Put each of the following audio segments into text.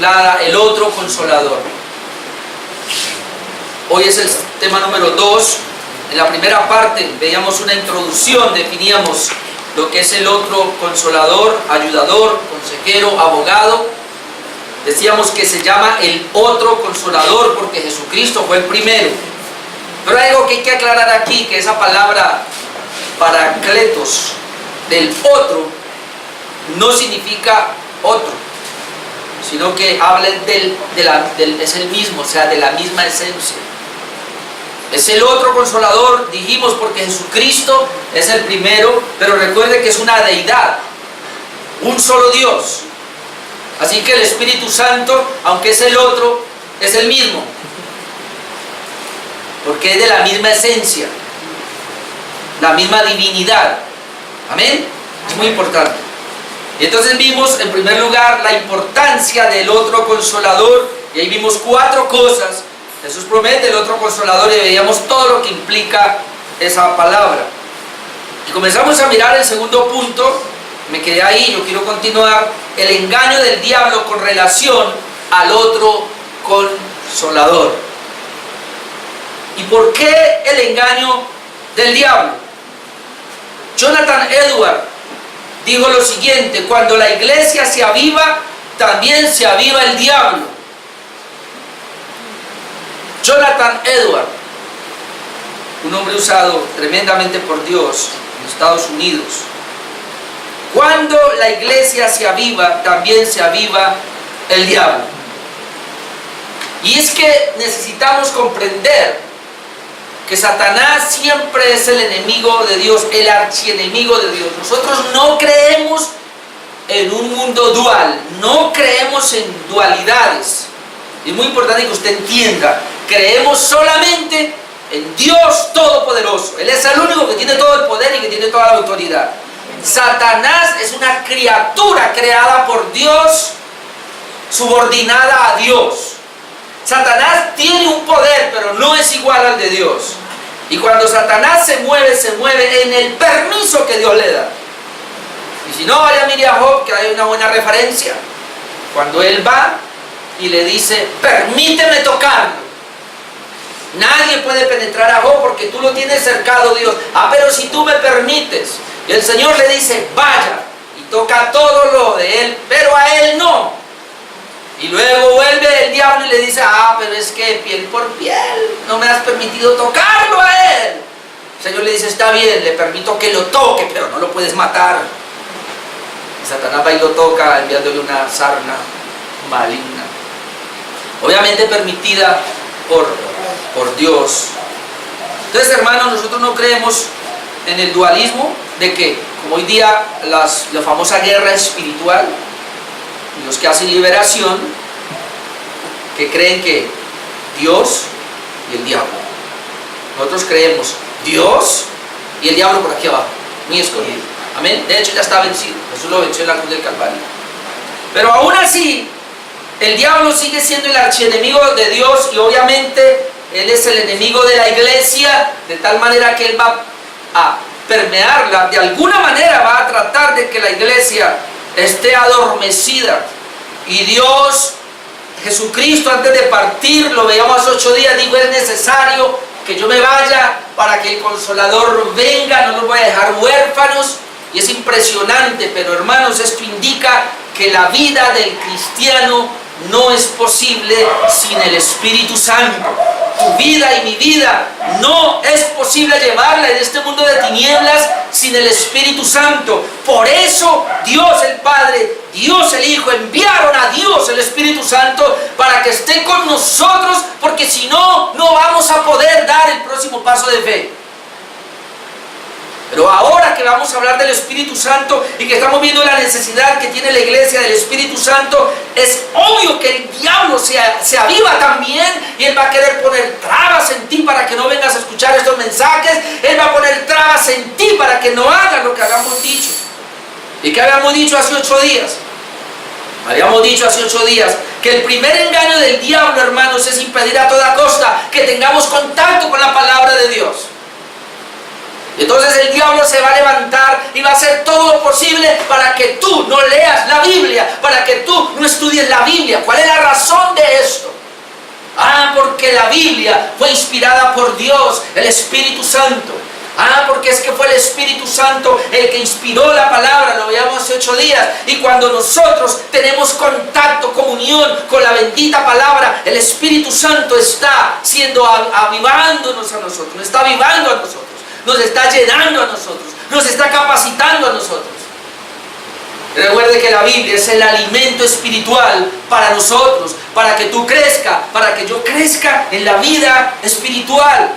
titulada El otro consolador. Hoy es el tema número 2. En la primera parte veíamos una introducción, definíamos lo que es el otro consolador, ayudador, consejero, abogado. Decíamos que se llama el otro consolador porque Jesucristo fue el primero. Pero hay algo que hay que aclarar aquí, que esa palabra paracletos del otro no significa otro, sino que habla es el mismo, o sea, de la misma esencia. Es el otro consolador, dijimos, porque Jesucristo es el primero, pero recuerde que es una deidad, un solo Dios. Así que el Espíritu Santo, aunque es el otro, es el mismo, porque es de la misma esencia, la misma divinidad. Amén. Es muy importante. Y entonces vimos en primer lugar la importancia del otro consolador, y ahí vimos 4 cosas. Jesús promete el otro consolador y veíamos todo lo que implica esa palabra. Y comenzamos a mirar el segundo punto. Me quedé ahí, yo quiero continuar. El engaño del diablo con relación al otro consolador. ¿Y por qué el engaño del diablo? Jonathan Edwards dijo lo siguiente: cuando la iglesia se aviva, también se aviva el diablo. Jonathan Edwards, un hombre usado tremendamente por Dios en Estados Unidos. Cuando la iglesia se aviva, también se aviva el diablo. Y es que necesitamos comprender que Satanás siempre es el enemigo de Dios, el archienemigo de Dios. Nosotros no creemos en un mundo dual, no creemos en dualidades. Es muy importante que usted entienda, creemos solamente en Dios Todopoderoso. Él es el único que tiene todo el poder y que tiene toda la autoridad. Satanás es una criatura creada por Dios, subordinada a Dios. Satanás tiene un poder, pero no es igual al de Dios. Y cuando Satanás se mueve en el permiso que Dios le da. Y si no, vaya, mire a Job, que hay una buena referencia. Cuando él va y le dice: permíteme tocarlo. Nadie puede penetrar a Job porque tú lo tienes cercado, Dios. Pero si tú me permites. Y el Señor le dice: vaya y toca todo lo de él, pero a él no. Y luego vuelve el diablo y le dice: pero es que piel por piel, no me has permitido tocarlo a él. El Señor le dice: está bien, le permito que lo toque, pero no lo puedes matar. Y Satanás va y lo toca, enviándole una sarna maligna, obviamente permitida por Dios. Entonces, hermanos, nosotros no creemos en el dualismo de que, como hoy día la famosa guerra espiritual, y los que hacen liberación, que creen que Dios y el diablo. Nosotros creemos Dios y el diablo por aquí abajo, muy escondido. Amén. De hecho ya está vencido. Jesús lo venció en la cruz del Calvario. Pero aún así, el diablo sigue siendo el archienemigo de Dios, y obviamente él es el enemigo de la iglesia, de tal manera que él va a permearla. De alguna manera va a tratar de que la iglesia esté adormecida. Y Dios, Jesucristo, antes de partir, lo veíamos hace 8 días, dijo: es necesario que yo me vaya para que el Consolador venga, no nos voy a dejar huérfanos. Y es impresionante, pero hermanos, esto indica que la vida del cristiano no es posible sin el Espíritu Santo. Tu vida y mi vida no es posible llevarla en este mundo de tinieblas sin el Espíritu Santo. Por eso Dios el Padre, Dios el Hijo enviaron a Dios el Espíritu Santo para que esté con nosotros, porque si no, no vamos a poder dar el próximo paso de fe. Pero ahora que vamos a hablar del Espíritu Santo y que estamos viendo la necesidad que tiene la iglesia del Espíritu Santo, es obvio que el diablo se aviva también, y él va a querer poner trabas en ti para que no vengas a escuchar estos mensajes. Él va a poner trabas en ti para que no hagas lo que habíamos dicho. ¿Y qué habíamos dicho hace 8 días? Habíamos dicho hace 8 días que el primer engaño del diablo, hermanos, es impedir a toda costa que tengamos contacto con la palabra de Dios. Entonces el diablo se va a levantar y va a hacer todo lo posible para que tú no leas la Biblia, para que tú no estudies la Biblia. ¿Cuál es la razón de esto? Porque la Biblia fue inspirada por Dios, el Espíritu Santo. Porque es que fue el Espíritu Santo el que inspiró la palabra, lo veíamos hace 8 días. Y cuando nosotros tenemos contacto, comunión con la bendita palabra, el Espíritu Santo está siendo avivándonos a nosotros, nos está avivando a nosotros, nos está llenando a nosotros, nos está capacitando a nosotros. Recuerde que la Biblia es el alimento espiritual para nosotros, para que tú crezcas, para que yo crezca en la vida espiritual.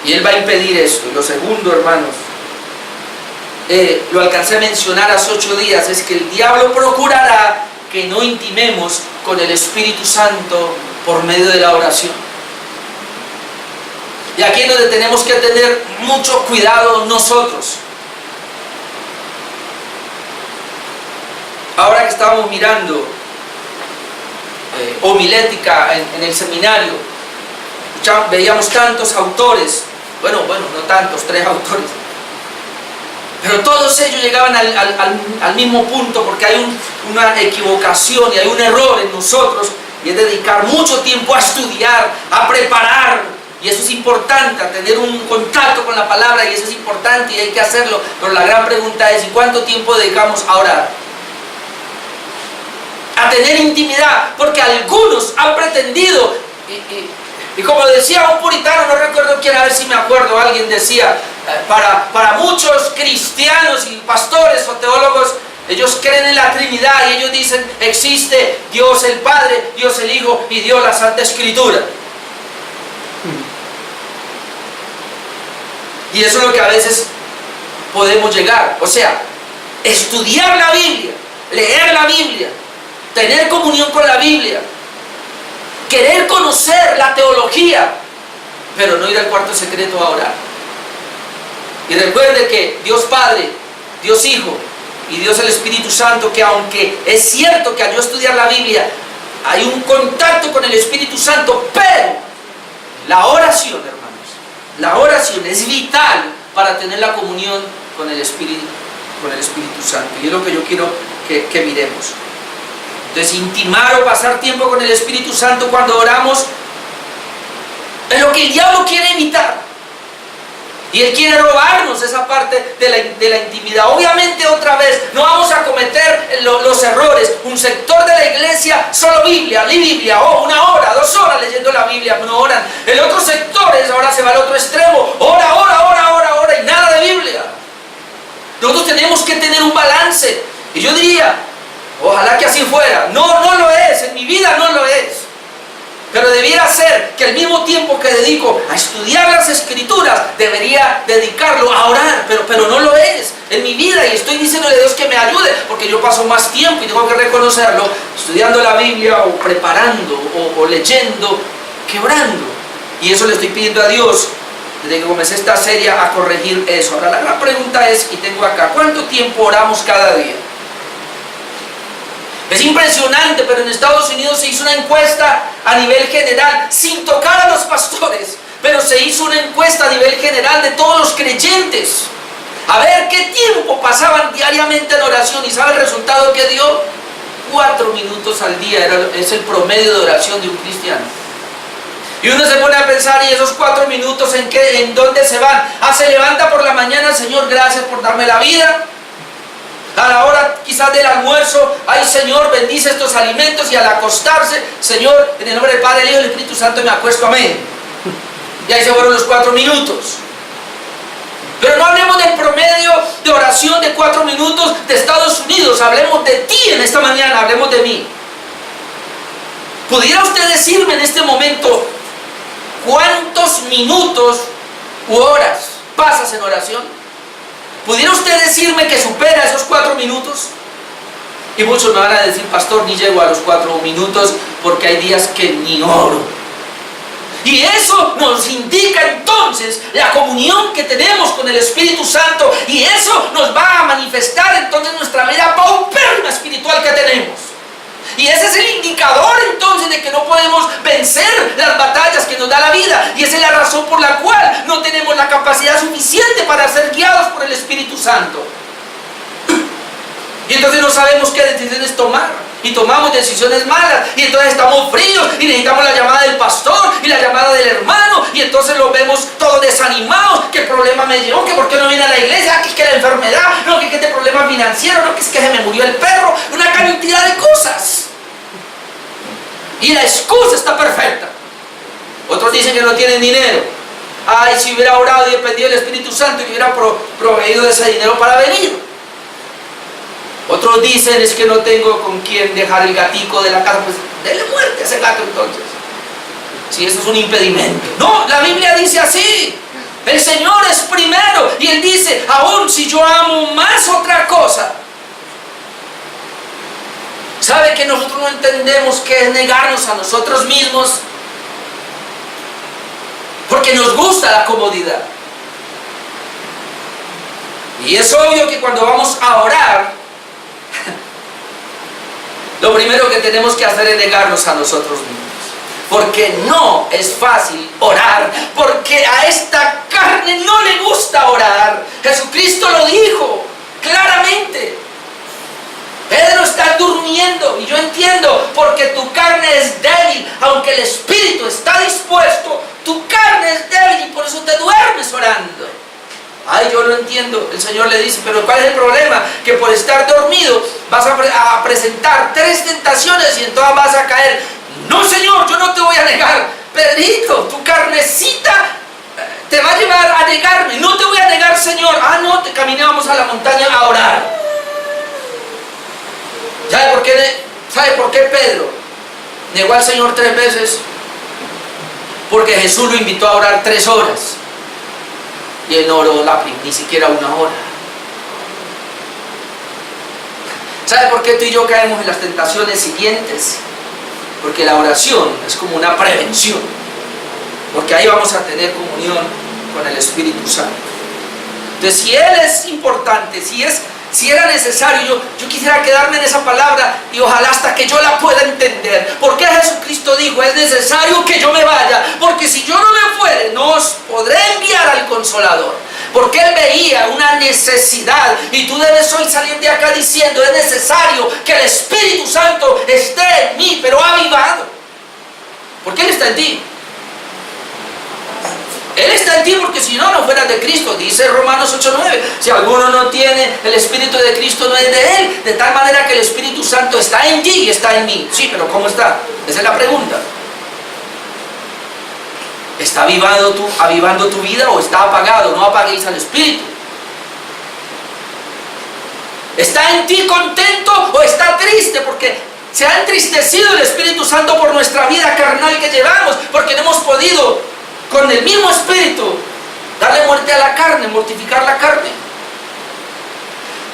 Y Él va a impedir esto. Y lo segundo, hermanos, lo alcancé a mencionar hace 8 días, es que el diablo procurará que no intimemos con el Espíritu Santo por medio de la oración. Y aquí es donde tenemos que tener mucho cuidado nosotros. Ahora que estábamos mirando homilética en el seminario, veíamos tantos autores, bueno, no tantos, 3 autores, pero todos ellos llegaban al mismo punto, porque hay una equivocación y hay un error en nosotros, y es dedicar mucho tiempo a estudiar, a preparar, y eso es importante, a tener un contacto con la palabra, y eso es importante y hay que hacerlo, pero la gran pregunta es, ¿y cuánto tiempo dedicamos a orar? A tener intimidad, porque algunos han pretendido, y como decía un puritano, no recuerdo quién, a ver si me acuerdo, alguien decía, para muchos cristianos y pastores o teólogos, ellos creen en la Trinidad y ellos dicen, existe Dios el Padre, Dios el Hijo y Dios la Santa Escritura. Y eso es lo que a veces podemos llegar, o sea, estudiar la Biblia, leer la Biblia, tener comunión con la Biblia, querer conocer la teología, pero no ir al cuarto secreto a orar. Y recuerde que Dios Padre, Dios Hijo y Dios el Espíritu Santo, que aunque es cierto que al yo estudiar la Biblia hay un contacto con el Espíritu Santo, pero la oración, hermanos, la oración es vital para tener la comunión con el Espíritu Santo. Y es lo que yo quiero que miremos. Entonces, intimar o pasar tiempo con el Espíritu Santo cuando oramos es lo que el diablo quiere evitar. Y él quiere robarnos esa parte de la intimidad. Obviamente, otra vez, no vamos a cometer los errores. Un sector de la iglesia, solo Biblia, o 1 hora, 2 horas leyendo la Biblia, no oran. El otro sector ahora se va al otro extremo, ora, y nada de Biblia. Nosotros tenemos que tener un balance. Y yo diría, ojalá que así fuera. No lo es, en mi vida no lo es. Pero debiera ser que el mismo tiempo que dedico a estudiar las Escrituras, debería dedicarlo a orar, pero no lo es en mi vida. Y estoy diciéndole a Dios que me ayude, porque yo paso más tiempo, y tengo que reconocerlo, estudiando la Biblia, o preparando, o leyendo, que orando. Y eso le estoy pidiendo a Dios, desde que comencé esta serie, a corregir eso. Ahora la gran pregunta es, y tengo acá, ¿cuánto tiempo oramos cada día? Es impresionante, pero en Estados Unidos se hizo una encuesta a nivel general, sin tocar a los pastores, pero se hizo una encuesta a nivel general de todos los creyentes, a ver qué tiempo pasaban diariamente en oración. ¿Y sabe el resultado que dio? 4 minutos al día, es el promedio de oración de un cristiano. Y uno se pone a pensar, ¿y esos 4 minutos en dónde se van? Se levanta por la mañana, Señor, gracias por darme la vida. A la hora quizás del almuerzo, ay Señor, bendice estos alimentos, y al acostarse, Señor, en el nombre del Padre, el Hijo y el Espíritu Santo me acuesto, amén. Y ahí se fueron los 4 minutos. Pero no hablemos del promedio de oración de 4 minutos de Estados Unidos, hablemos de ti en esta mañana, hablemos de mí. ¿Pudiera usted decirme en este momento cuántos minutos u horas pasas en oración? ¿Pudiera usted decirme que supera esos 4 minutos? Y muchos me van a decir, pastor, ni llego a los 4 minutos porque hay días que ni oro. Y eso nos indica entonces la comunión que tenemos con el Espíritu Santo, y eso nos va a manifestar entonces nuestra vida paupérrima espiritual que tenemos. Y ese es el indicador entonces de que no podemos vencer las batallas que nos da la vida, y esa es la razón por la cual no tenemos la capacidad suficiente para ser guiados por el Espíritu Santo. Y entonces no sabemos qué decisiones tomar, y tomamos decisiones malas, y entonces estamos fríos y necesitamos la llamada del pastor y la llamada del hermano, y entonces los vemos todos desanimados. ¿Qué problema me llevó? ¿Que por qué no viene a la iglesia? ¿Que es que la enfermedad? ¿No? ¿Que este problema financiero? ¿No? ¿Que es que se me murió el perro? Una cantidad de cosas. Y la excusa está perfecta. Otros dicen que no tienen dinero. Ay, si hubiera orado y dependido del Espíritu Santo y hubiera proveído ese dinero para venir. Otros dicen, es que no tengo con quién dejar el gatico de la casa. Pues denle muerte a ese gato entonces, si eso es un impedimento. No, la Biblia dice así: el Señor es primero, y Él dice, aún si yo amo más otra cosa. ¿Sabe que nosotros no entendemos qué es negarnos a nosotros mismos? Porque nos gusta la comodidad. Y es obvio que cuando vamos a orar, lo primero que tenemos que hacer es negarnos a nosotros mismos. Porque no es fácil orar, porque a esta carne no le gusta orar. Jesucristo lo dijo claramente. Pedro está durmiendo, y yo entiendo, porque tu carne es débil. Aunque el espíritu está dispuesto, tu carne es débil, y por eso te duermes orando. Ay, yo lo entiendo. El Señor le dice, pero ¿cuál es el problema? Que por estar dormido vas a presentar 3 tentaciones y en todas vas a caer. No, Señor, yo no te voy a negar. Pedrito, tu carnecita te va a llevar a negarme. No te voy a negar, Señor. Ah, no, te caminábamos a la montaña a orar. ¿Sabe por qué Pedro negó al Señor 3 veces? Porque Jesús lo invitó a orar 3 horas. Y él no oró ni siquiera 1 hora. ¿Sabe por qué tú y yo caemos en las tentaciones siguientes? Porque la oración es como una prevención. Porque ahí vamos a tener comunión con el Espíritu Santo. Entonces, si Él es importante, si era necesario, yo quisiera quedarme en esa palabra, y ojalá hasta que yo la pueda entender. ¿Por qué Jesucristo dijo, es necesario que yo me vaya? Porque si yo no me fuere, no os podré enviar al Consolador. Porque Él veía una necesidad, y tú debes hoy salir de acá diciendo, es necesario que el Espíritu Santo esté en mí, pero avivado. Porque Él está en ti. Él está en ti, porque si no, no fueras de Cristo. Dice Romanos 8:9, si alguno no tiene el Espíritu de Cristo, no es de Él. De tal manera que el Espíritu Santo está en ti y está en mí. Sí, pero ¿cómo está? Esa es la pregunta. ¿Está avivando tu vida o está apagado? No apaguéis al Espíritu. ¿Está en ti contento o está triste? Porque se ha entristecido el Espíritu Santo por nuestra vida carnal que llevamos, porque no hemos podido con el mismo Espíritu darle muerte a la carne, mortificar la carne.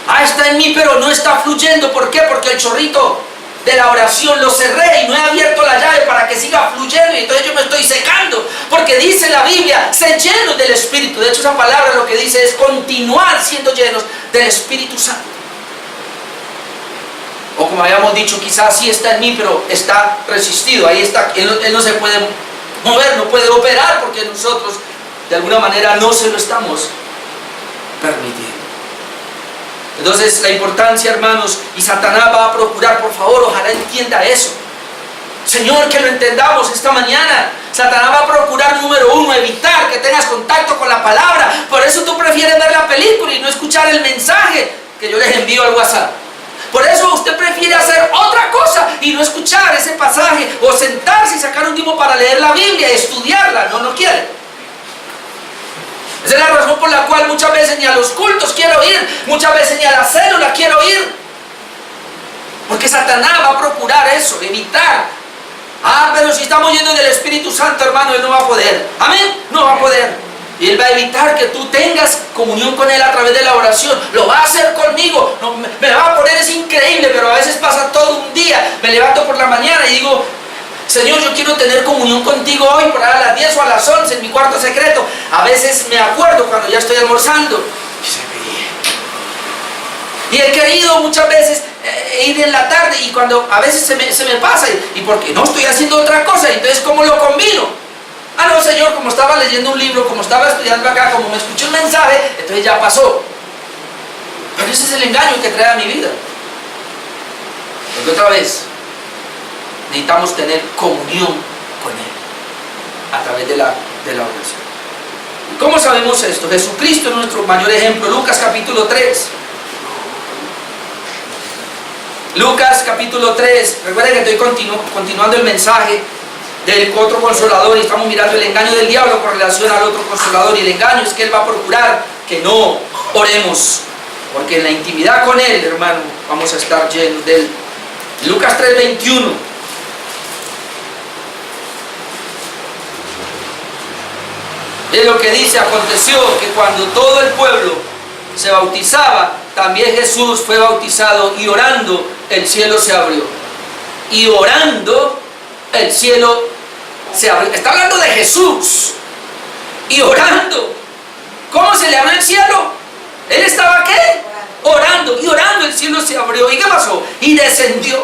Ah, está en mí, pero no está fluyendo. ¿Por qué? Porque el chorrito de la oración lo cerré y no he abierto la llave para que siga fluyendo, y entonces yo me estoy secando. Porque dice la Biblia, sé llenos del Espíritu. De hecho, esa palabra lo que dice es continuar siendo llenos del Espíritu Santo. O como habíamos dicho, quizás sí está en mí, pero está resistido. Ahí está, él no se puede mover, no puede operar, porque nosotros de alguna manera no se lo estamos permitiendo. Entonces, la importancia, hermanos, y Satanás va a procurar, por favor, ojalá entienda eso. Señor, que lo entendamos esta mañana. Satanás va a procurar, número 1, evitar que tengas contacto con la palabra. Por eso tú prefieres ver la película y no escuchar el mensaje que yo les envío al WhatsApp. Por eso usted prefiere hacer otra cosa y no escuchar ese pasaje, o sentarse y sacar un tiempo para leer la Biblia y estudiarla. No quiere. Esa es la razón por la cual muchas veces ni a los cultos quiero ir, muchas veces ni a la célula quiero ir. Porque Satanás va a procurar eso, evitar. Ah, pero si estamos yendo del Espíritu Santo, hermano, Él no va a poder. Amén, no va a poder. Y Él va a evitar que tú tengas comunión con Él a través de la oración. Lo va a hacer conmigo. No, me la va a poner, es increíble, pero a veces pasa todo un día. Me levanto por la mañana y digo, Señor, yo quiero tener comunión contigo hoy, por ahí a las 10 o a las 11 en mi cuarto secreto. A veces me acuerdo cuando ya estoy almorzando. Y he querido muchas veces ir en la tarde, y cuando a veces se me pasa, y porque no estoy haciendo otra cosa, entonces ¿cómo lo combino? Ah, no, Señor, como estaba leyendo un libro, como estaba estudiando acá, como me escuché un mensaje, entonces ya pasó. Pero ese es el engaño que trae a mi vida. Porque otra vez, necesitamos tener comunión con Él a través de la oración. ¿Y cómo sabemos esto? Jesucristo es nuestro mayor ejemplo. Lucas capítulo 3. Lucas capítulo 3. Recuerden que estoy continuando el mensaje del otro consolador y estamos mirando el engaño del diablo con relación al otro consolador. Y el engaño es que Él va a procurar que no oremos, porque en la intimidad con Él, hermano, vamos a estar llenos de Él. Lucas 3:21. Es lo que dice: aconteció que cuando todo el pueblo se bautizaba, también Jesús fue bautizado, y orando el cielo se abrió. Y orando el cielo se abrió. Está hablando de Jesús. Y orando. ¿Cómo se le abrió el cielo? Él estaba ¿qué? Orando. Y orando el cielo se abrió. ¿Y qué pasó? Y descendió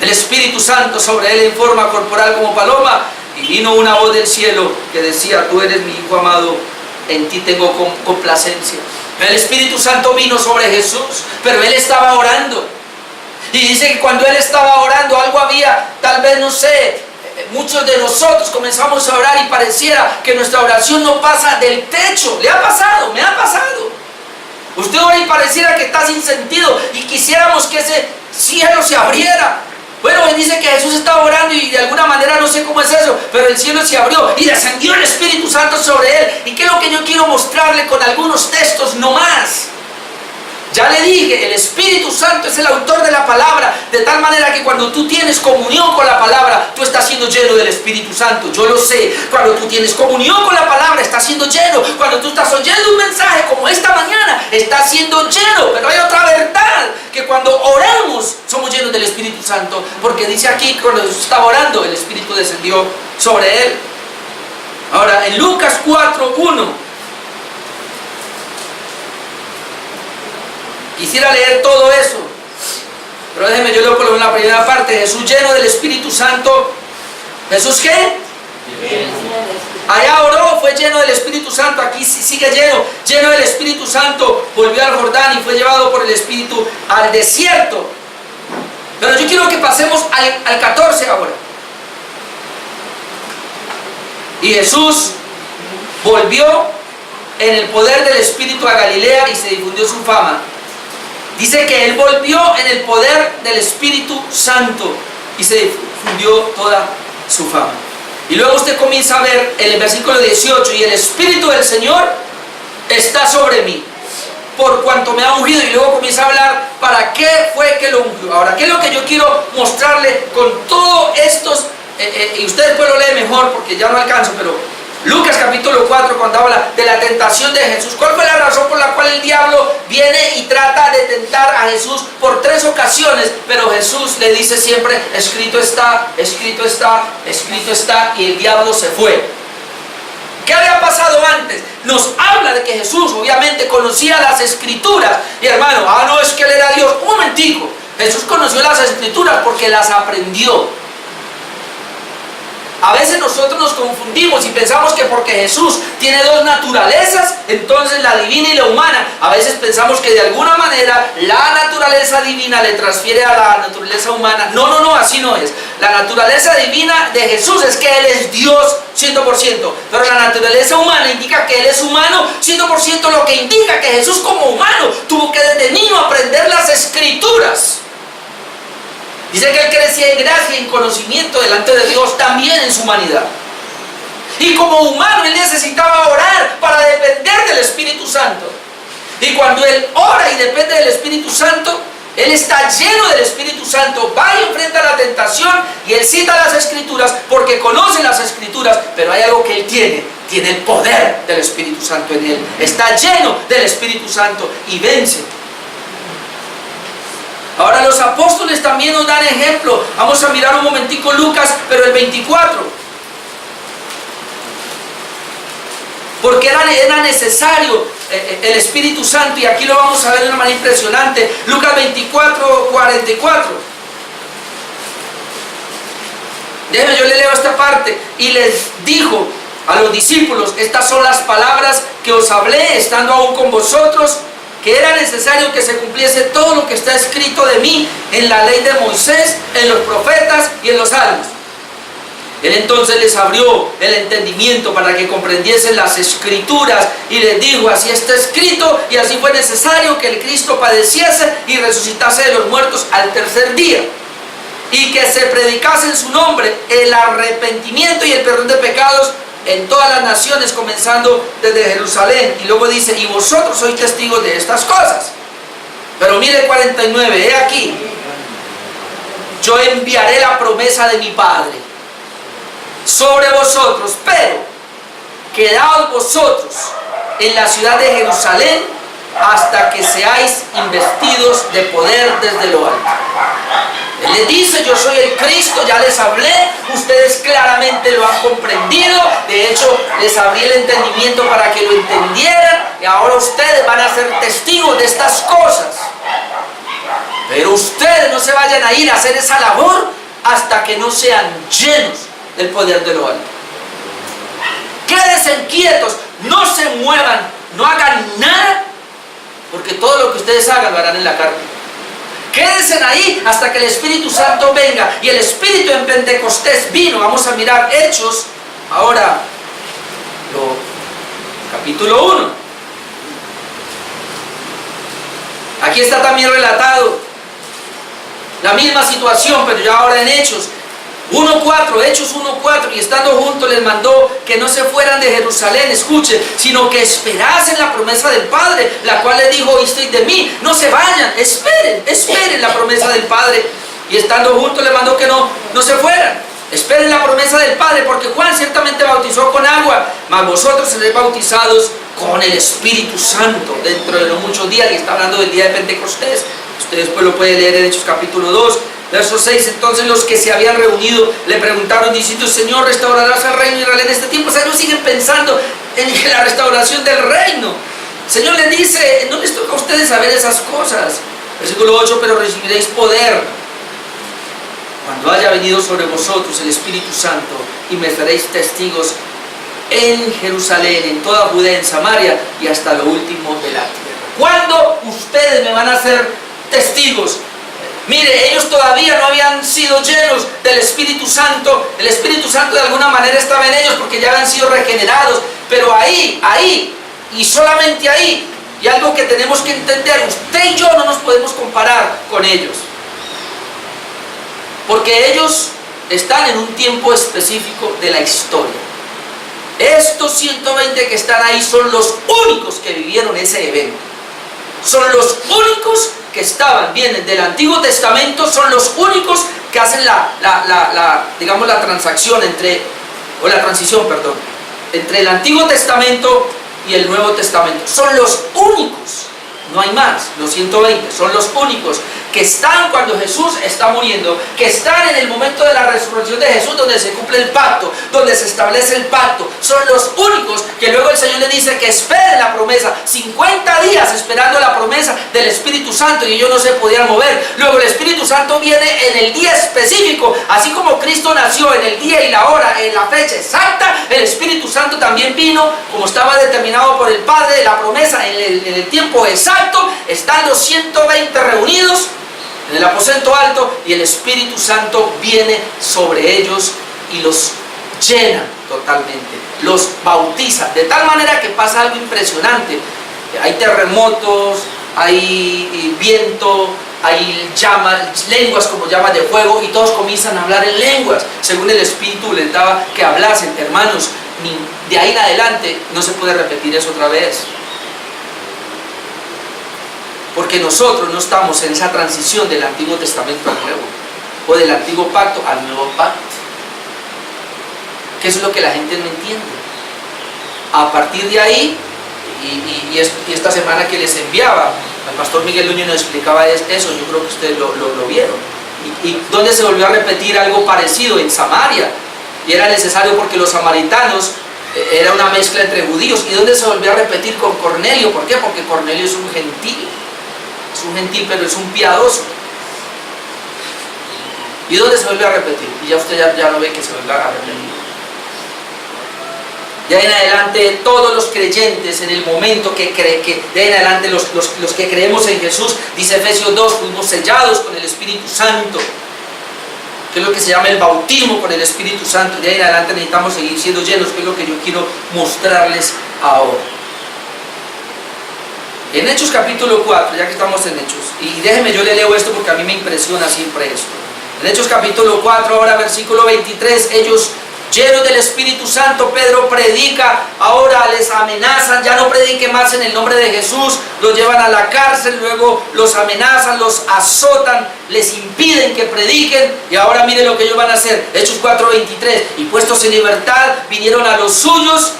el Espíritu Santo sobre él en forma corporal como paloma. Y vino una voz del cielo que decía: tú eres mi Hijo amado, en ti tengo complacencia. El Espíritu Santo vino sobre Jesús, pero Él estaba orando. Y dice que cuando Él estaba orando, algo había, tal vez, no sé, muchos de nosotros comenzamos a orar y pareciera que nuestra oración no pasa del techo. ¿Le ha pasado? Me ha pasado. Usted ora y pareciera que está sin sentido y quisiéramos que ese cielo se abriera. Bueno, él dice que Jesús estaba orando y de alguna manera, no sé cómo es eso, pero el cielo se abrió y descendió el Espíritu Santo sobre él. ¿Y qué es lo que yo quiero mostrarle con algunos textos nomás? Ya le dije, el Espíritu Santo es el autor de la palabra, de tal manera que cuando tú tienes comunión con la palabra, tú estás siendo lleno del Espíritu Santo. Yo lo sé. Cuando tú tienes comunión con la palabra, estás siendo lleno. Cuando tú estás oyendo un mensaje como esta mañana, estás siendo lleno. Pero hay otra verdad, que cuando oramos somos llenos del Espíritu Santo, porque dice aquí que cuando Jesús estaba orando, el Espíritu descendió sobre él. Ahora, en Lucas 4:1, quisiera leer todo eso, pero déjenme, yo leo por lo menos la primera parte. Jesús lleno del Espíritu Santo. ¿Jesús qué? Allá oró, fue lleno del Espíritu Santo. Aquí sigue lleno del Espíritu Santo. Volvió al Jordán y fue llevado por el Espíritu al desierto. Pero yo quiero que pasemos al 14 ahora. Y Jesús volvió en el poder del Espíritu a Galilea y se difundió su fama. Dice que Él volvió en el poder del Espíritu Santo y se difundió toda su fama. Y luego usted comienza a ver en el versículo 18: y el Espíritu del Señor está sobre mí, por cuanto me ha ungido. Y luego comienza a hablar para qué fue que lo ungió. Ahora, ¿qué es lo que yo quiero mostrarle con todos estos? Y usted después lo lee mejor porque ya no alcanzo, pero Lucas capítulo 4, cuando habla de la tentación de Jesús. ¿Cuál fue la razón por la cual el diablo viene y trata de tentar a Jesús por 3 ocasiones? Pero Jesús le dice siempre: escrito está, escrito está, escrito está. Y el diablo se fue. ¿Qué había pasado antes? Nos habla de que Jesús obviamente conocía las Escrituras. Y hermano, no, es que Él era Dios. Un momentico. Jesús conoció las Escrituras porque las aprendió. A veces nosotros nos confundimos y pensamos que porque Jesús tiene 2 naturalezas, entonces la divina y la humana. A veces pensamos que de alguna manera la naturaleza divina le transfiere a la naturaleza humana. No, así no es. La naturaleza divina de Jesús es que Él es Dios 100%. Pero la naturaleza humana indica que Él es humano 100%, lo que indica que Jesús como humano tuvo que desde niño aprender las Escrituras. Dice que Él crecía en gracia y en conocimiento delante de Dios, también en su humanidad. Y como humano Él necesitaba orar para depender del Espíritu Santo. Y cuando Él ora y depende del Espíritu Santo, Él está lleno del Espíritu Santo, va y enfrenta la tentación, y Él cita las Escrituras porque conoce las Escrituras. Pero hay algo que Él tiene el poder del Espíritu Santo en Él. Está lleno del Espíritu Santo y vence. Ahora, los apóstoles también nos dan ejemplo. Vamos a mirar un momentico Lucas, pero el 24. Porque era necesario el Espíritu Santo, y aquí lo vamos a ver de una manera impresionante. Lucas 24:44. Déjenme, yo le leo esta parte. Y les dijo: a los discípulos: estas son las palabras que os hablé estando aún con vosotros, que era necesario que se cumpliese todo lo que está escrito de mí en la ley de Moisés, en los profetas y en los salmos. Él entonces les abrió el entendimiento para que comprendiesen las escrituras y les dijo: así está escrito y así fue necesario que el Cristo padeciese y resucitase de los muertos al tercer día, y que se predicase en su nombre el arrepentimiento y el perdón de pecados en todas las naciones, comenzando desde Jerusalén. Y luego dice: y vosotros sois testigos de estas cosas. Pero mire el 49, he aquí, yo enviaré la promesa de mi Padre sobre vosotros, pero quedaos vosotros en la ciudad de Jerusalén hasta que seáis investidos de poder desde lo alto. Él les dice: yo soy el Cristo, ya les hablé, ustedes claramente lo han comprendido, de hecho les abrí el entendimiento para que lo entendieran, y ahora ustedes van a ser testigos de estas cosas. Pero ustedes no se vayan a ir a hacer esa labor hasta que no sean llenos del poder de lo alto. Quédense quietos, no se muevan, no hagan nada, porque todo lo que ustedes hagan lo harán en la carne. Quédense ahí hasta que el Espíritu Santo venga. Y el Espíritu en Pentecostés vino. Vamos a mirar Hechos, ahora, capítulo 1. Aquí está también relatado la misma situación, pero ya ahora en Hechos 1:4, Hechos 1:4, y estando juntos les mandó que no se fueran de Jerusalén, escuchen, sino que esperasen la promesa del Padre, la cual les dijo: oísteis de mí. No se vayan, esperen la promesa del Padre. Y estando juntos les mandó que no se fueran. Esperen la promesa del Padre, porque Juan ciertamente bautizó con agua, mas vosotros seréis bautizados con el Espíritu Santo dentro de los muchos días. Y está hablando del día de Pentecostés. Usted después lo puede leer en Hechos capítulo 2. Verso 6, entonces los que se habían reunido le preguntaron diciendo: Señor, ¿restaurarás el reino de Israel en este tiempo? O sea, ellos siguen pensando en la restauración del reino. El Señor les dice: no les toca a ustedes saber esas cosas. Versículo 8, pero recibiréis poder cuando haya venido sobre vosotros el Espíritu Santo, y me seréis testigos en Jerusalén, en toda Judea, en Samaria y hasta lo último de la tierra. ¿Cuándo ustedes me van a ser testigos? Mire, ellos todavía no habían sido llenos del Espíritu Santo. El Espíritu Santo de alguna manera estaba en ellos porque ya habían sido regenerados. Pero ahí, y solamente ahí, y algo que tenemos que entender: usted y yo no nos podemos comparar con ellos. Porque ellos están en un tiempo específico de la historia. Estos 120 que están ahí son los únicos que vivieron ese evento. Son los únicos que vienen del Antiguo Testamento, son los únicos que hacen digamos la transición entre el Antiguo Testamento y el Nuevo Testamento. Son los únicos, no hay más. Los 120 son los únicos que están cuando Jesús está muriendo, que están en el momento de la resurrección de Jesús, donde se cumple el pacto, donde se establece el pacto. Son los únicos que luego el Señor les dice que esperen la promesa. 50 días esperando la promesa del Espíritu Santo, y ellos no se podían mover. Luego el Espíritu Santo viene en el día específico. Así como Cristo nació en el día y la hora, en la fecha exacta, el Espíritu Santo también vino, como estaba determinado por el Padre, la promesa en el tiempo exacto. Están los 120 reunidos en el aposento alto, y el Espíritu Santo viene sobre ellos y los llena totalmente, los bautiza, de tal manera que pasa algo impresionante. Hay terremotos, hay viento, hay lenguas como llamas de fuego, y todos comienzan a hablar en lenguas según el Espíritu les daba que hablasen. Hermanos, de ahí en adelante no se puede repetir eso otra vez, porque nosotros no estamos en esa transición del Antiguo Testamento al Nuevo, o del Antiguo Pacto al Nuevo Pacto, que eso es lo que la gente no entiende. A partir de ahí, y esta semana que les enviaba, el pastor Miguel Núñez nos explicaba eso, yo creo que ustedes lo vieron. Y donde se volvió a repetir algo parecido, en Samaria, y era necesario porque los samaritanos era una mezcla entre judíos. Y donde se volvió a repetir con Cornelio. ¿Por qué? Porque Cornelio es un gentil, pero es un piadoso. ¿Y dónde se vuelve a repetir? Y ya usted ya lo ve que se vuelve a repetir. De ahí en adelante todos los creyentes en el momento que de ahí en adelante los que creemos en Jesús, dice Efesios 2, fuimos sellados con el Espíritu Santo, que es lo que se llama el bautismo con el Espíritu Santo. De ahí en adelante necesitamos seguir siendo llenos, que es lo que yo quiero mostrarles ahora. En Hechos capítulo 4, ya que estamos en Hechos, y déjenme yo le leo esto porque a mí me impresiona siempre esto. En Hechos capítulo 4, ahora versículo 23, ellos llenos del Espíritu Santo, Pedro predica, ahora les amenazan, ya no prediquen más en el nombre de Jesús, los llevan a la cárcel, luego los amenazan, los azotan, les impiden que prediquen, y ahora miren lo que ellos van a hacer. Hechos 4:23, y puestos en libertad, vinieron a los suyos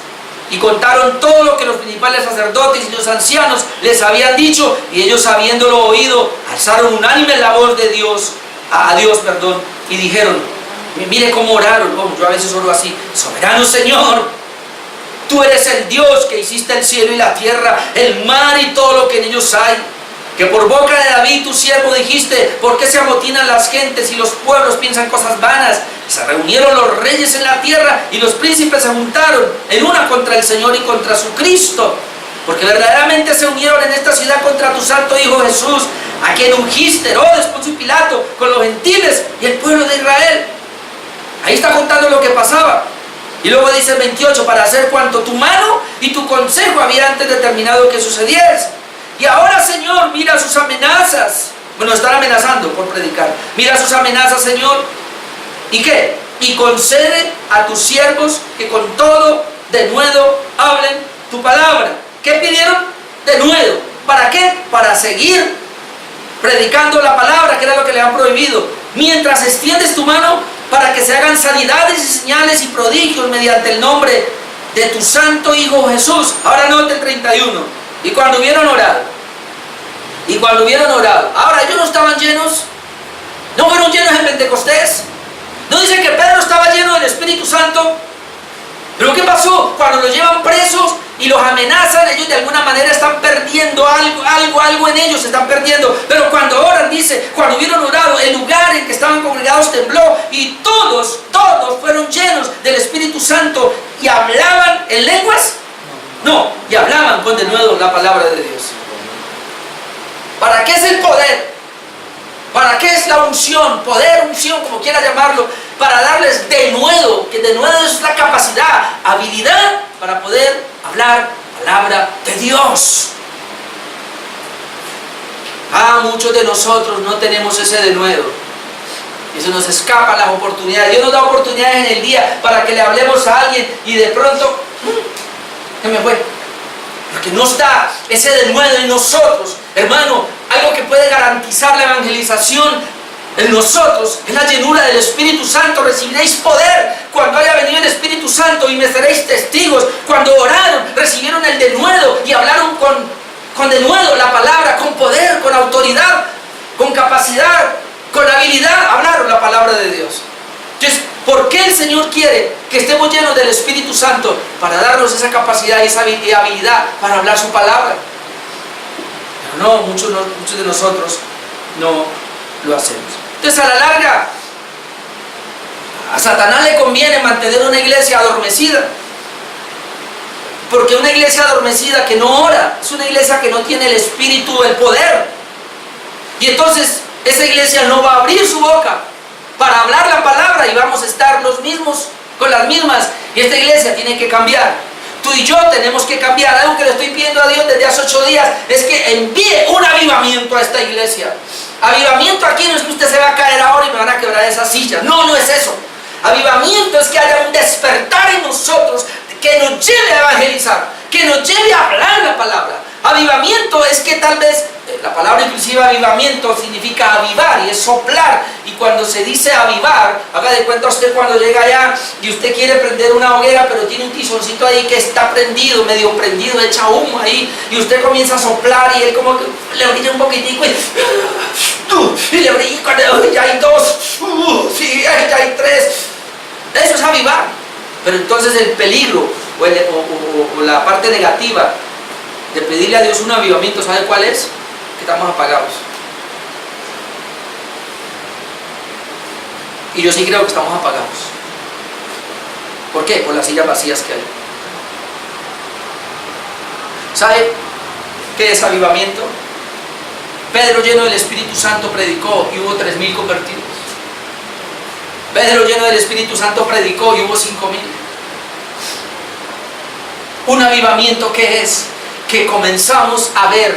y contaron todo lo que los principales sacerdotes y los ancianos les habían dicho, y ellos, habiéndolo oído, alzaron unánime la voz de Dios, a Dios, y dijeron, mire cómo oraron. Yo a veces oro así: soberano Señor, tú eres el Dios que hiciste el cielo y la tierra, el mar y todo lo que en ellos hay, que por boca de David tu siervo dijiste, ¿por qué se amotinan las gentes y los pueblos piensan cosas vanas? Se reunieron los reyes en la tierra y los príncipes se juntaron en una contra el Señor y contra su Cristo, porque verdaderamente se unieron en esta ciudad contra tu santo Hijo Jesús, a quien ungiste Herodes, Poncio Pilato, con los gentiles y el pueblo de Israel. Ahí está contando lo que pasaba. Y luego dice el 28, para hacer cuanto tu mano y tu consejo había antes determinado que sucediese. Y ahora, Señor, mira sus amenazas. Bueno, están amenazando por predicar. Mira sus amenazas, Señor. ¿Y qué? Y concede a tus siervos que con todo denuedo hablen tu palabra. ¿Qué pidieron? Denuedo. ¿Para qué? Para seguir predicando la palabra, que era lo que le han prohibido. Mientras extiendes tu mano para que se hagan sanidades y señales y prodigios mediante el nombre de tu santo Hijo Jesús. Ahora note el 31. Y cuando hubieron orado, ahora ellos no estaban llenos, no fueron llenos en Pentecostés. No dice que Pedro estaba lleno del Espíritu Santo. Pero ¿qué pasó? Cuando los llevan presos y los amenazan, ellos de alguna manera están perdiendo algo en ellos, se están perdiendo. Pero cuando oran, dice, cuando hubieron orado, el lugar en que estaban congregados tembló y todos fueron llenos del Espíritu Santo y hablaban en lenguas. No, y hablaban con denuedo la palabra de Dios. ¿Para qué es el poder? ¿Para qué es la unción? Poder, unción, como quiera llamarlo. Para darles denuedo, que denuedo es la capacidad, habilidad para poder hablar palabra de Dios. Muchos de nosotros no tenemos ese denuedo y se nos escapan las oportunidades. Dios nos da oportunidades en el día para que le hablemos a alguien y de pronto ¿qué me fue? Porque no está ese denuedo en nosotros. Hermano, algo que puede garantizar la evangelización en nosotros es la llenura del Espíritu Santo. Recibiréis poder cuando haya venido el Espíritu Santo y me seréis testigos. Cuando oraron, recibieron el denuedo y hablaron con denuedo la palabra, con poder, con autoridad, con capacidad, con habilidad, hablaron la palabra de Dios. Entonces, ¿por qué el Señor quiere que estemos llenos del Espíritu Santo? Para darnos esa capacidad y esa habilidad para hablar su palabra. Pero no, muchos de nosotros no lo hacemos. Entonces, a la larga, a Satanás le conviene mantener una iglesia adormecida, porque una iglesia adormecida que no ora es una iglesia que no tiene el espíritu, el poder, y entonces esa iglesia no va a abrir su boca para hablar la palabra y vamos a estar los mismos con las mismas, y esta iglesia tiene que cambiar. Tú y yo tenemos que cambiar. Algo que le estoy pidiendo a Dios desde hace 8 días es que envíe un avivamiento a esta iglesia. Avivamiento aquí no es que usted se va a caer ahora y me van a quebrar esa silla. No es eso. Avivamiento es que haya un despertar en nosotros que nos lleve a evangelizar, que nos lleve a hablar la palabra. Avivamiento es que tal vez, la palabra inclusive avivamiento significa avivar y es soplar. Y cuando se dice avivar, haga de cuenta usted cuando llega allá y usted quiere prender una hoguera, pero tiene un tizoncito ahí que está prendido, medio prendido, echa humo ahí, y usted comienza a soplar y él como que le brilla un poquitico y le brilla, cuando ya hay 2, sí, ya hay 3. Eso es avivar. Pero entonces el peligro o la parte negativa de pedirle a Dios un avivamiento, ¿sabe cuál es? Que estamos apagados. Y yo sí creo que estamos apagados. ¿Por qué? Por las sillas vacías que hay. ¿Sabe qué es avivamiento? Pedro, lleno del Espíritu Santo, predicó y hubo 3,000 convertidos. Pedro, lleno del Espíritu Santo, predicó y hubo 5,000. Un avivamiento, ¿qué es? Que comenzamos a ver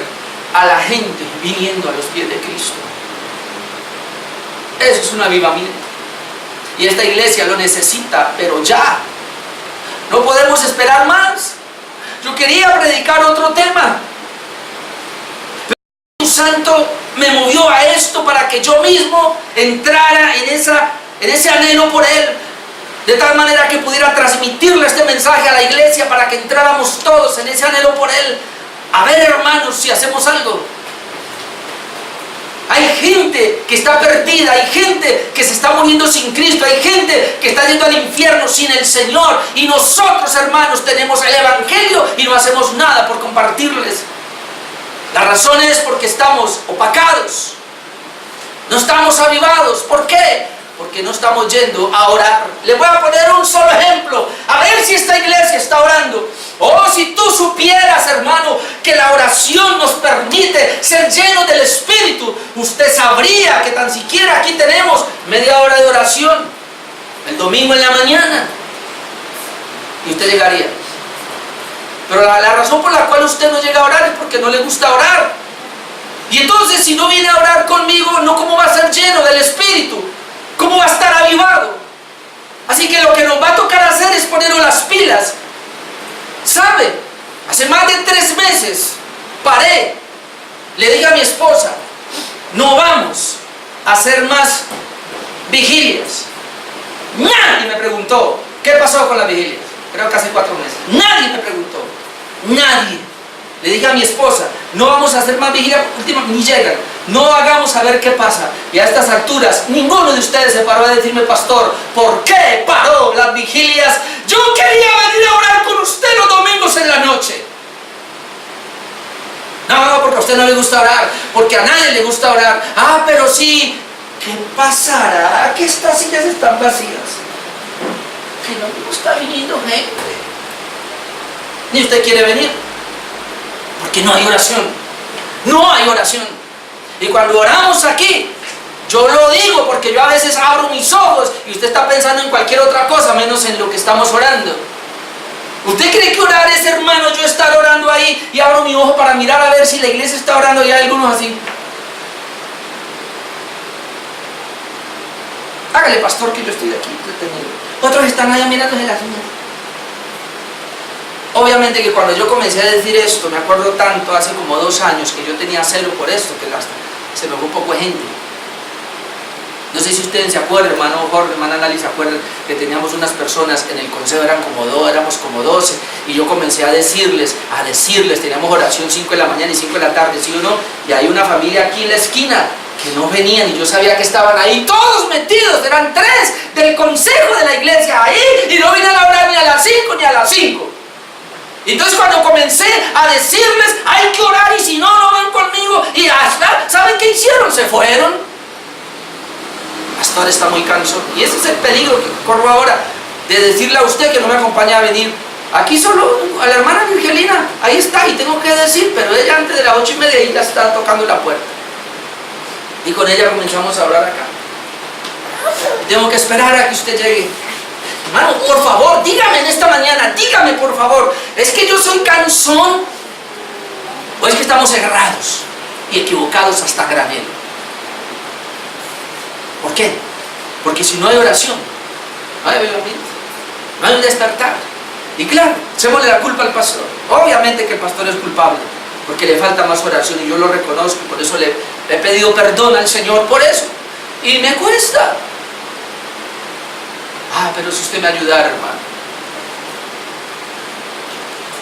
a la gente viniendo a los pies de Cristo. Eso es un avivamiento. Y esta iglesia lo necesita, pero ya. No podemos esperar más. Yo quería predicar otro tema, pero el Espíritu Santo me movió a esto para que yo mismo entrara en ese anhelo por Él, de tal manera que pudiera transmitirle este mensaje a la iglesia para que entráramos todos en ese anhelo por Él. A ver, hermanos, si hacemos algo. Hay gente que está perdida, hay gente que se está muriendo sin Cristo, hay gente que está yendo al infierno sin el Señor, y nosotros, hermanos, tenemos el Evangelio y no hacemos nada por compartirles. La razón es porque estamos opacados, no estamos avivados. ¿Por qué? Porque no estamos yendo a orar. Les voy a poner un solo ejemplo, a ver si esta iglesia está orando. Oh, si tú supieras, hermano, que la oración nos permite ser llenos del Espíritu, usted sabría que tan siquiera aquí tenemos media hora de oración el domingo en la mañana, y usted llegaría. Pero la razón por la cual usted no llega a orar es porque no le gusta orar. Y entonces, si no viene a orar conmigo, no, ¿cómo va a ser lleno del Espíritu? ¿Cómo va a estar avivado? Así que lo que nos va a tocar hacer es ponernos las pilas. ¿Sabe? Hace más de 3 meses paré, le dije a mi esposa, no vamos a hacer más vigilias. Nadie me preguntó qué pasó con las vigilias. Creo que hace 4 meses. Nadie me preguntó. Nadie. Le dije a mi esposa, no vamos a hacer más vigilias, ni llegan. No hagamos a ver qué pasa. Y a estas alturas, ninguno de ustedes se paró a decirme, pastor, ¿por qué paró las vigilias? Yo quería venir a orar con usted los domingos en la noche. No, porque a usted no le gusta orar, porque a nadie le gusta orar. Ah, pero sí, ¿qué pasará? Que estas sillas están vacías. Que no está viniendo gente. Ni usted quiere venir, porque no hay oración. No hay oración. Y cuando oramos aquí, yo lo digo porque yo a veces abro mis ojos y usted está pensando en cualquier otra cosa menos en lo que estamos orando. ¿Usted cree que orar es, hermano, yo estar orando ahí y abro mi ojo para mirar a ver si la iglesia está orando y hay algunos así? Hágale, pastor, que yo estoy aquí entretenido. Otros están allá mirándose las uñas. Obviamente que cuando yo comencé a decir esto, me acuerdo tanto, hace como 2 años, que yo tenía celo por esto, que se me fue un poco de gente. No sé si ustedes se acuerdan, hermano Jorge, hermana Lali, se acuerdan que teníamos unas personas en el consejo, éramos como 12, y yo comencé a decirles, teníamos oración 5 de la mañana y 5 de la tarde, ¿sí o no? Y hay una familia aquí en la esquina que no venían, y yo sabía que estaban ahí, todos metidos, eran 3 del consejo de la iglesia ahí, y no vinieron a orar ni a las 5 ni a las 5. Entonces cuando comencé a decirles, hay que orar, y si no, no ven conmigo, y hasta, ¿saben qué hicieron? Se fueron. El pastor está muy cansado, y ese es el peligro que corro ahora, de decirle a usted que no me acompaña a venir. Aquí solo a la hermana Virgelina, ahí está, y tengo que decir, pero ella antes de las 8:30 ahí ya está tocando la puerta. Y con ella comenzamos a hablar acá. Tengo que esperar a que usted llegue. Hermano, por favor, dígame en esta mañana, dígame por favor, ¿es que yo soy cansón? ¿O es que estamos errados y equivocados hasta granel? ¿Por qué? Porque si no hay oración, no hay avivamiento, no hay un despertar. Y claro, echémosle la culpa al pastor. Obviamente que el pastor es culpable, porque le falta más oración, y yo lo reconozco, y por eso le he pedido perdón al Señor por eso. Y me cuesta. Pero si usted me ayudara, hermano.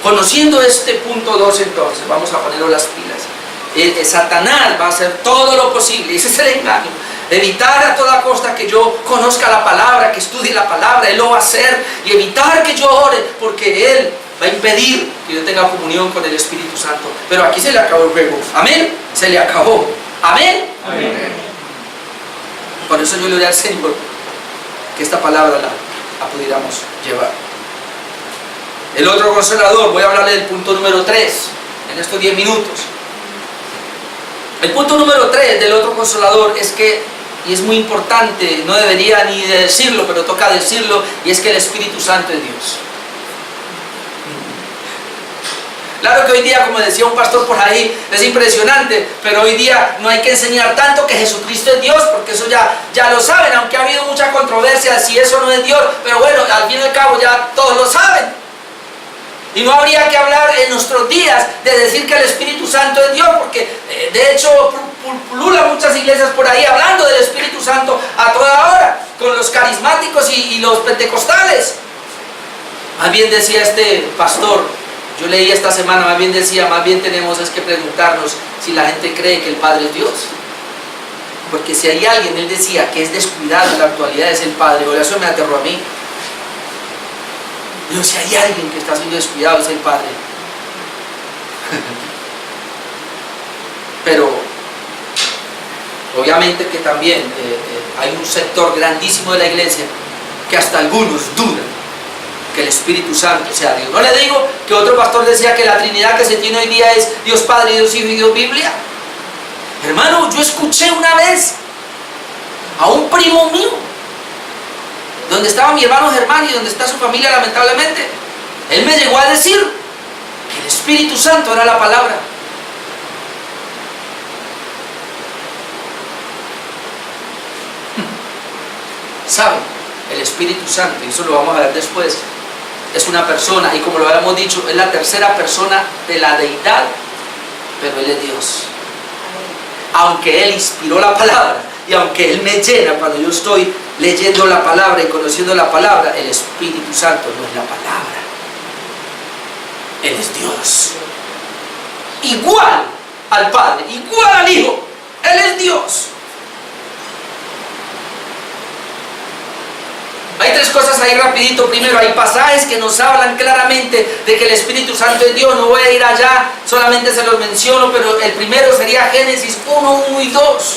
Conociendo este punto 2, entonces, vamos a ponerlo las pilas. Satanás va a hacer todo lo posible, ese es el engaño. Evitar a toda costa que yo conozca la palabra, que estudie la palabra, él lo va a hacer. Y evitar que yo ore, porque él va a impedir que yo tenga comunión con el Espíritu Santo. Pero aquí se le acabó el juego. Amén. Se le acabó. Amén. Amén. Por eso yo le oré al Señor que esta palabra la pudiéramos llevar. El otro consolador, voy a hablarle del punto número 3. en estos 10 minutos. El punto número 3 del otro consolador es que, y es muy importante, no debería ni de decirlo, pero toca decirlo, y es que el Espíritu Santo es Dios. Claro que hoy día, como decía un pastor por ahí, es impresionante, pero hoy día no hay que enseñar tanto que Jesucristo es Dios, porque eso ya lo saben, aunque ha habido mucha controversia si eso no es Dios, pero bueno, al fin y al cabo ya todos lo saben. Y no habría que hablar en nuestros días de decir que el Espíritu Santo es Dios, porque de hecho pululan muchas iglesias por ahí hablando del Espíritu Santo a toda hora, con los carismáticos y los pentecostales. Más bien decía este pastor, yo leí esta semana, más bien tenemos que preguntarnos si la gente cree que el Padre es Dios. Porque si hay alguien, él decía, que es descuidado en la actualidad es el Padre. Ahora eso me aterró a mí. Pero si hay alguien que está siendo descuidado es el Padre. Pero obviamente que también hay un sector grandísimo de la iglesia que hasta algunos dudan que el Espíritu Santo sea Dios. No le digo que otro pastor decía que la Trinidad que se tiene hoy día es Dios Padre, Dios Hijo y Dios Biblia. Hermano, yo escuché una vez a un primo mío, donde estaba mi hermano Germán y donde está su familia lamentablemente, él me llegó a decir que el Espíritu Santo era la palabra. ¿Saben? El Espíritu Santo, y eso lo vamos a ver después, es una persona, y como lo habíamos dicho, es la tercera persona de la deidad, pero Él es Dios. Aunque Él inspiró la palabra, y aunque Él me llena cuando yo estoy leyendo la palabra y conociendo la palabra, el Espíritu Santo no es la palabra. Él es Dios. Igual al Padre, igual al Hijo, Él es Dios. Hay tres cosas ahí rapidito. Primero, hay pasajes que nos hablan claramente de que el Espíritu Santo es Dios. No voy a ir allá, solamente se los menciono, pero el primero sería Génesis 1, 1 y 2.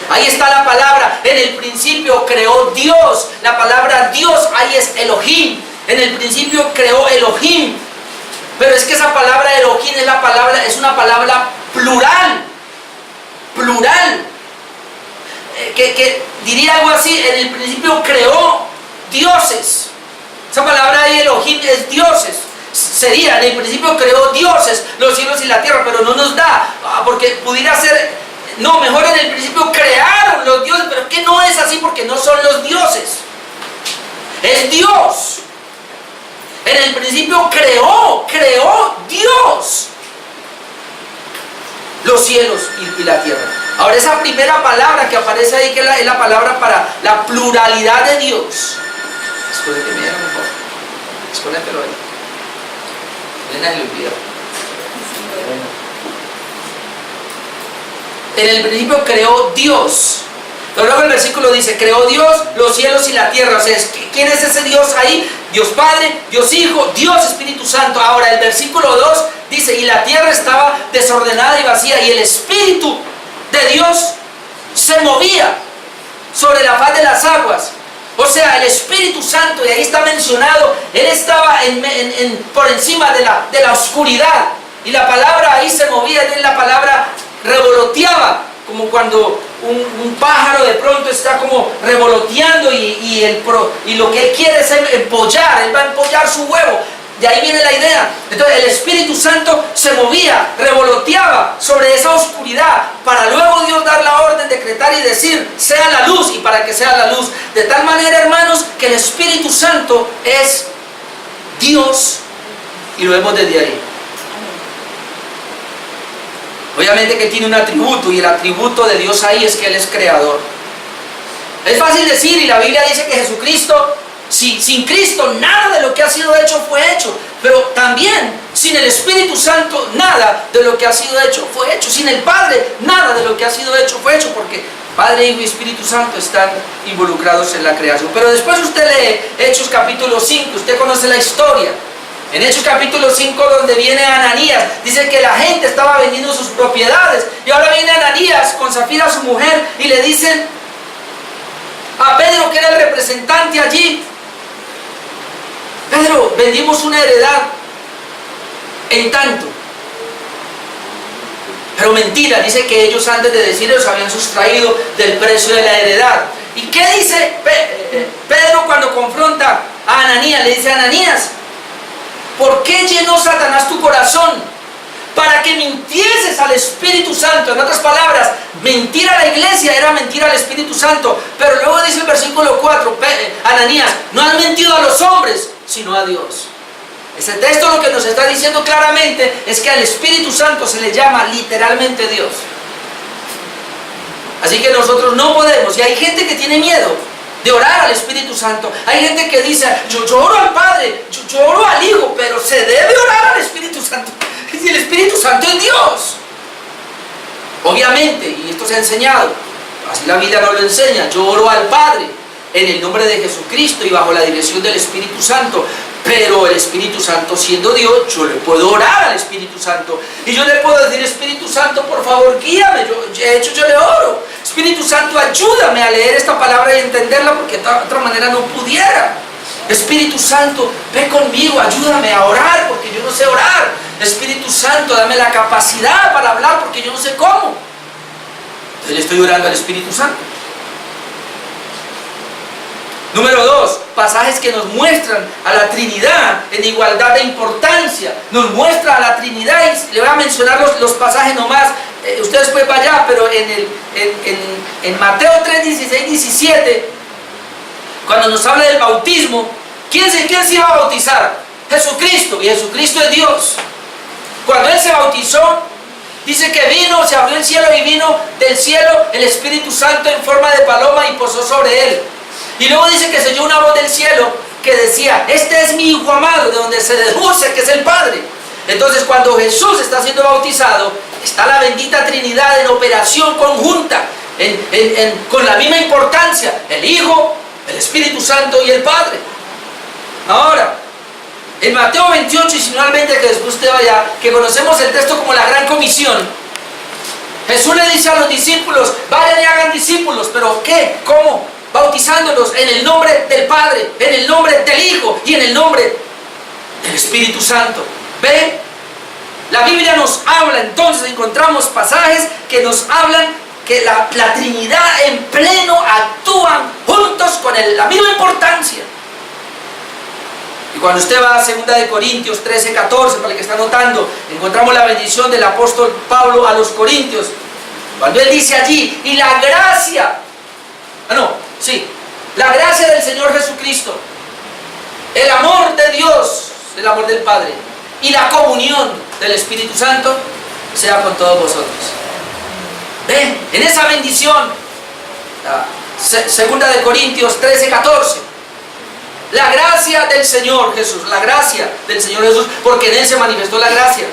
Ahí está la palabra, en el principio creó Dios. La palabra Dios ahí es Elohim. En el principio creó Elohim. Pero es que esa palabra Elohim es una palabra plural. Plural. Que diría algo así, en el principio creó dioses. Esa palabra ahí Elohim es dioses. Sería, en el principio creó dioses, los cielos y la tierra, pero no nos da, porque pudiera ser, no, mejor en el principio crearon los dioses, pero es que no es así porque no son los dioses. Es Dios. En el principio creó Dios los cielos y la tierra. Ahora, esa primera palabra que aparece ahí, que es la palabra para la pluralidad de Dios. Después de que me digan mejor. Desconéctelo ahí. Elena se le olvida. En el principio creó Dios. Pero luego el versículo dice, creó Dios los cielos y la tierra. O sea, ¿quién es ese Dios ahí? Dios Padre, Dios Hijo, Dios Espíritu Santo. Ahora el versículo 2 dice, y la tierra estaba desordenada y vacía, y el Espíritu de Dios se movía sobre la faz de las aguas. O sea, el Espíritu Santo, y ahí está mencionado, Él estaba por encima de la oscuridad. Y la palabra ahí se movía, la palabra revoloteaba, como cuando un pájaro de pronto está como revoloteando y lo que él quiere es empollar, él va a empollar su huevo. De ahí viene la idea. Entonces el Espíritu Santo se movía, revoloteaba sobre esa oscuridad, para luego Dios dar la orden, decretar y decir, sea la luz, y para que sea la luz. De tal manera, hermanos, que el Espíritu Santo es Dios, y lo vemos desde ahí. Obviamente que tiene un atributo, y el atributo de Dios ahí es que Él es creador. Es fácil decir, y la Biblia dice que Jesucristo, sin Cristo nada de lo que ha sido hecho fue hecho, pero también sin el Espíritu Santo nada de lo que ha sido hecho fue hecho. Sin el Padre nada de lo que ha sido hecho fue hecho, porque Padre, Hijo y Espíritu Santo están involucrados en la creación. Pero después usted lee Hechos capítulo 5, usted conoce la historia. En Hechos capítulo 5, donde viene Ananías, dice que la gente estaba vendiendo sus propiedades, y ahora viene Ananías con Zafira, su mujer, y le dicen a Pedro, que era el representante allí: Pedro, vendimos una heredad en tanto. Pero mentira, dice que ellos antes de decir eso habían sustraído del precio de la heredad. ¿Y qué dice Pedro cuando confronta a Ananías? Le dice a Ananías, ¿por qué llenó Satanás tu corazón? Para que mintieses al Espíritu Santo. En otras palabras, mentir a la iglesia era mentir al Espíritu Santo. Pero luego dice el versículo 4, Ananías, no has mentido a los hombres, sino a Dios. Ese texto lo que nos está diciendo claramente es que al Espíritu Santo se le llama literalmente Dios. Así que nosotros no podemos, y hay gente que tiene miedo de orar al Espíritu Santo. Hay gente que dice, yo oro al Padre, yo oro al Hijo, pero se debe orar al Espíritu Santo. Si el Espíritu Santo es Dios. Obviamente, y esto se ha enseñado, así la Biblia nos lo enseña, yo oro al Padre en el nombre de Jesucristo y bajo la dirección del Espíritu Santo. Pero el Espíritu Santo, siendo Dios, yo le puedo orar al Espíritu Santo. Y yo le puedo decir, Espíritu Santo, por favor, guíame. Yo le oro. Espíritu Santo, ayúdame a leer esta palabra y entenderla, porque de otra manera no pudiera. Espíritu Santo, ve conmigo, ayúdame a orar, porque yo no sé orar. Espíritu Santo, dame la capacidad para hablar, porque yo no sé cómo. Entonces le estoy orando al Espíritu Santo. Número 2, pasajes que nos muestran a la Trinidad en igualdad de importancia. Nos muestra a la Trinidad, y le voy a mencionar los pasajes nomás. Ustedes pueden vaya, pero en Mateo 3, 16, 17, cuando nos habla del bautismo, ¿quién se iba a bautizar? Jesucristo, y Jesucristo es Dios. Cuando Él se bautizó, dice que vino, se abrió el cielo y vino del cielo el Espíritu Santo en forma de paloma y posó sobre Él. Y luego dice que se oyó una voz del cielo que decía, este es mi Hijo amado, de donde se deduce que es el Padre. Entonces cuando Jesús está siendo bautizado, está la bendita Trinidad en operación conjunta, con la misma importancia, el Hijo, el Espíritu Santo y el Padre. Ahora, en Mateo 28, y si no al 20, que después usted vaya, que conocemos el texto como la Gran Comisión, Jesús le dice a los discípulos, vayan y hagan discípulos, pero ¿qué? ¿Cómo? Bautizándolos en el nombre del Padre, en el nombre del Hijo y en el nombre del Espíritu Santo. ¿Ve? La Biblia nos habla, entonces encontramos pasajes que nos hablan que la Trinidad en pleno actúan juntos con la misma importancia. Y cuando usted va a 2 de Corintios 13, 14, para el que está notando, encontramos la bendición del apóstol Pablo a los Corintios. Cuando él dice allí, y la gracia, la gracia del Señor Jesucristo, el amor de Dios, el amor del Padre, y la comunión del Espíritu Santo, sea con todos vosotros. Ven, en esa bendición, 2 de Corintios 13, 14, la gracia del Señor Jesús, la gracia del Señor Jesús, porque en Él se manifestó la gracia.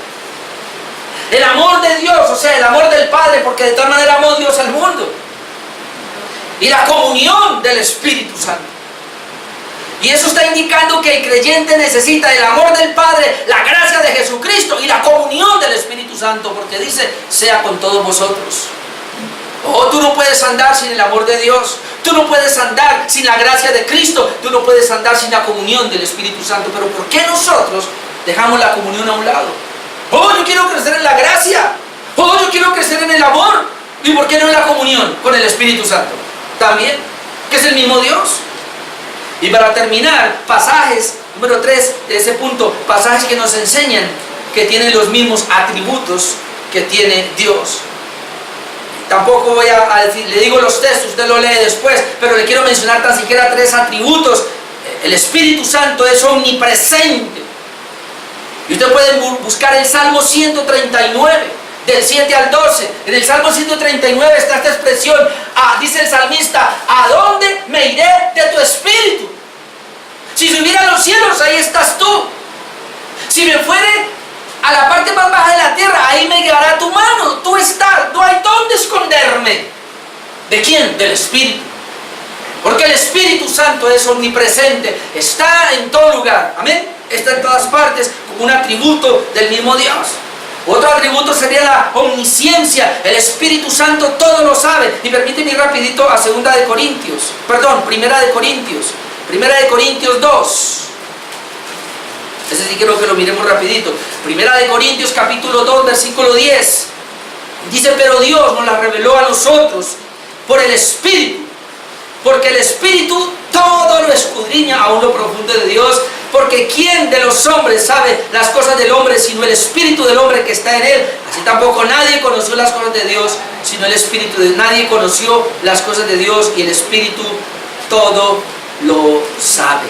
El amor de Dios, o sea, el amor del Padre, porque de tal manera amó Dios al mundo. Y la comunión del Espíritu Santo. Y eso está indicando que el creyente necesita el amor del Padre, la gracia de Jesucristo y la comunión del Espíritu Santo, porque dice, sea con todos vosotros. Oh, tú no puedes andar sin el amor de Dios. Tú no puedes andar sin la gracia de Cristo. Tú no puedes andar sin la comunión del Espíritu Santo. Pero ¿por qué nosotros dejamos la comunión a un lado? Oh, yo quiero crecer en la gracia. Oh, yo quiero crecer en el amor. ¿Y por qué no en la comunión con el Espíritu Santo? También, que es el mismo Dios. Y para terminar, pasajes, número 3 de ese punto, pasajes que nos enseñan que tienen los mismos atributos que tiene Dios. Tampoco voy a decir, le digo los textos, usted lo lee después, pero le quiero mencionar tan siquiera 3 atributos. El Espíritu Santo es omnipresente. Y usted puede buscar el Salmo 139, del 7 al 12. En el Salmo 139 está esta expresión, dice el salmista, ¿a dónde me iré de tu Espíritu? Si subiera a los cielos, ahí estás tú. Si me fuere a la parte más baja de la tierra, ahí me llevará tu mano. Tú estás, no hay dónde esconderme. ¿De quién? Del Espíritu. Porque el Espíritu Santo es omnipresente, está en todo lugar, amén, está en todas partes, como un atributo del mismo Dios. Otro atributo sería la omnisciencia. El Espíritu Santo todo lo sabe. Y permíteme ir rapidito a 1 de Corintios 2. Ese sí quiero que lo miremos rapidito. 1 de Corintios capítulo 2, versículo 10. Dice, pero Dios nos la reveló a nosotros por el Espíritu. Porque el Espíritu todo lo escudriña, aún lo profundo de Dios. Porque ¿quién de los hombres sabe las cosas del hombre sino el Espíritu del hombre que está en él? Así tampoco nadie conoció las cosas de Dios sino el Espíritu de nadie conoció las cosas de Dios, y el Espíritu todo lo sabe.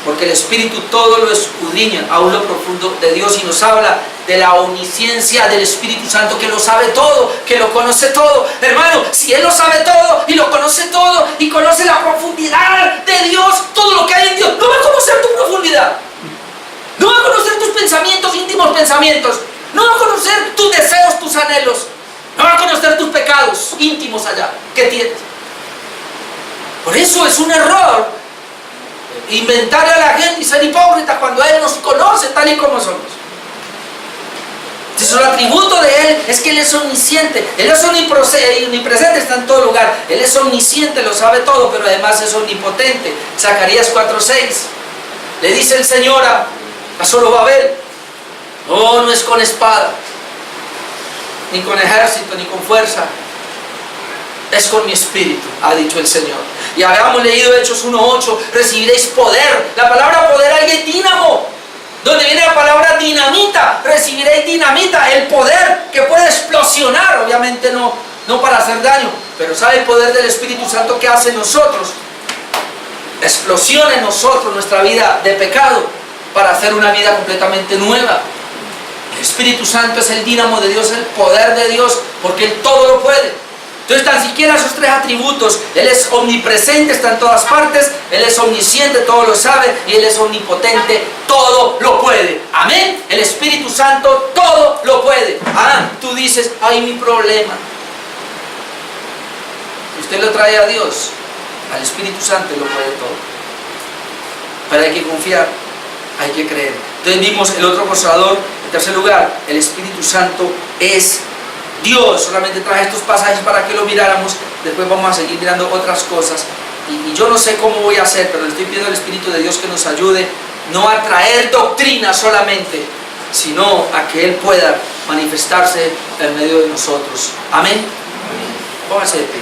Porque el Espíritu todo lo escudriña, aún lo profundo de Dios, y nos habla de la omnisciencia del Espíritu Santo, que lo sabe todo, que lo conoce todo. Hermano, si Él lo sabe todo y lo conoce todo y conoce la profundidad de Dios, todo lo que hay en Dios, no va a conocer tu profundidad, no va a conocer tus pensamientos, íntimos pensamientos, no va a conocer tus deseos, tus anhelos, no va a conocer tus pecados íntimos allá que tienes. Por eso es un error inventarle a la gente y ser hipócrita cuando Él nos conoce tal y como somos. Entonces, el atributo de Él es que Él es omnisciente, Él es omnipresente, está en todo lugar, Él es omnisciente, lo sabe todo, pero además es omnipotente. Zacarías 4:6, le dice el Señor a Zorobabel: no es con espada, ni con ejército, ni con fuerza, es con mi espíritu, ha dicho el Señor. Y habíamos leído Hechos 1:8, recibiréis poder. La palabra poder ahí es dínamo, donde viene la palabra dinamita. Recibiréis dinamita, el poder que puede explosionar, obviamente no para hacer daño, pero ¿sabe el poder del Espíritu Santo que hace en nosotros? Explosiona en nosotros nuestra vida de pecado para hacer una vida completamente nueva. El Espíritu Santo es el dínamo de Dios, el poder de Dios, porque Él todo lo puede. Entonces, tan siquiera esos tres atributos: Él es omnipresente, está en todas partes, Él es omnisciente, todo lo sabe, y Él es omnipotente, todo lo puede. Amén. El Espíritu Santo todo lo puede. Tú dices: ay, mi problema. Si usted lo trae a Dios, al Espíritu Santo, lo puede todo. Pero hay que confiar, hay que creer. Entonces vimos el otro gozador. En tercer lugar, el Espíritu Santo es Dios. Solamente traje estos pasajes para que lo miráramos. Después vamos a seguir mirando otras cosas. Y yo no sé cómo voy a hacer, pero le estoy pidiendo al Espíritu de Dios que nos ayude, no a traer doctrina solamente, sino a que Él pueda manifestarse en medio de nosotros. Amén. Póngase de pie.